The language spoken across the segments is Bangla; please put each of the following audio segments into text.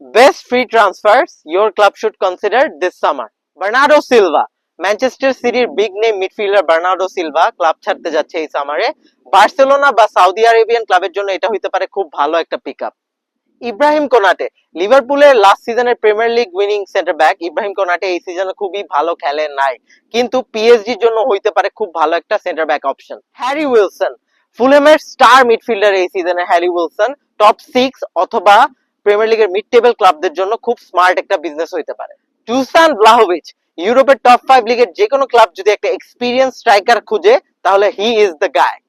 Best free transfers your club should consider this summer. Bernardo Silva, Manchester সিটির big name midfielder Bernardo Silva club ছাড়তে যাচ্ছে এই সামারে। বার্সেলোনা বা সৌদি আরেবিয়ান ক্লাবের জন্য এটা হইতে পারে খুব ভালো একটা পিকআপ। ইব্রাহিম কোনাটে, লিভারপুলের লাস্ট সিজনের Premier League winning centre back Ibrahima Konate এই সিজনে খুবই ভালো খেলে নাই, কিন্তু পিএসজির জন্য হইতে পারে খুব ভালো একটা centre back option. Harry Wilson, ফুলহ্যামের স্টার মিডফিল্ডার এই সিজনে হ্যারি উইলসন টপ 6 অথবা প্রিমিয়ার লিগের মিড টেবল ক্লাবদের জন্য খুব স্মার্ট একটা বিজনেস হইতে পারে। দুসান ব্লাহোভিচ, ইউরোপের টপ 5 লিগের যে কোনো ক্লাব যদি একটা এক্সপিরিয়েন্স স্ট্রাইকার খুঁজে তাহলে he is the guy.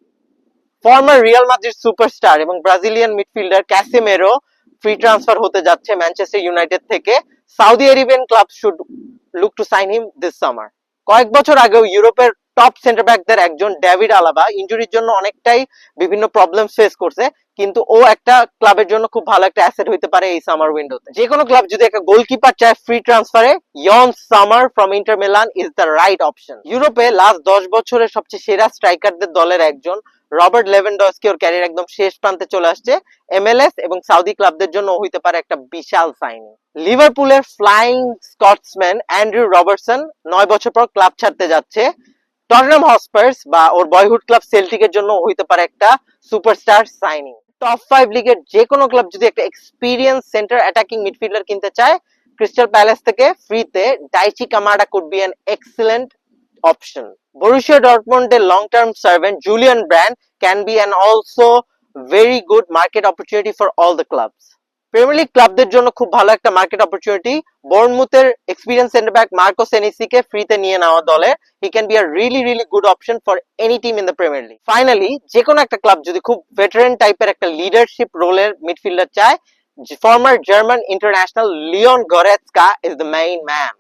Former Real Madrid superstar এবং Brazilian midfielder Casemiro free transfer হতে যাচ্ছে ম্যানচেস্টার ইউনাইটেড থেকে। Saudi Arabian club should look to sign him this summer. কয়েক বছর আগেও ইউরোপের টপ সেন্টার ব্যাকদের একজন ডেভিড আলাবা ইনজুরির জন্য অনেকটাই বিভিন্ন প্রবলেম ফেস করছে, কিন্তু ও একটা ক্লাবের জন্য খুব ভালো একটা অ্যাসেট হইতে পারে এই সামার উইন্ডোতে। যে কোনো ক্লাব যদি একটা গোলকিপার চায় ফ্রি ট্রান্সফারে, Yann Sommer from Inter Milan is the right option. ইউরোপে লাস্ট 10 বছরের সবচেয়ে সেরা স্ট্রাইকারদের দলের একজন রবার্ট লেভেনডস্কি ওর ক্যারিয়ার একদম শেষ প্রান্তে চলে আসছে। এমএলএস এবং সৌদি ক্লাবদের জন্য হইতে পারে একটা বিশাল সাইনিং। লিভারপুলের ফ্লাইং স্কটসম্যান অ্যান্ড্রু রবার্টসন 9 বছর পর ক্লাব ছাড়তে যাচ্ছে। টটনহাম হটস্পার্স বা ওর বয়হুড ক্লাব সেল্টিকের জন্য হইতে পারে একটা সুপারস্টার সাইনিং। টপ 5 লিগের যে কোনো ক্লাব যদি একটা এক্সপিরিয়েন্স সেন্টার অ্যাটাকিং মিডফিল্ডার কিনতে চায়, ক্রিস্টাল প্যালেস থেকে ফ্রিতে Daichi Kamada could be an excellent option. Borussia Dortmund's long-term servant Julian Brand can be an also very good market opportunity for all the clubs. Premier League ক্লাবদের জন্য খুব ভালো একটা মার্কেট অপরচুনিটি বর্নমুথের এক্সপিরিয়েন্স সেন্টার ব্যাক মার্কো সেনিসিকে ফ্রিতে নিয়ে নেওয়া দলে। He can be a really good option for any team in the Premier League. Finally যে কোনো একটা ক্লাব যদি খুব ভেটারেন টাইপের একটা লিডারশিপ রোলের মিডফিল্ডার চায়, former German international Leon Goretzka is the main man.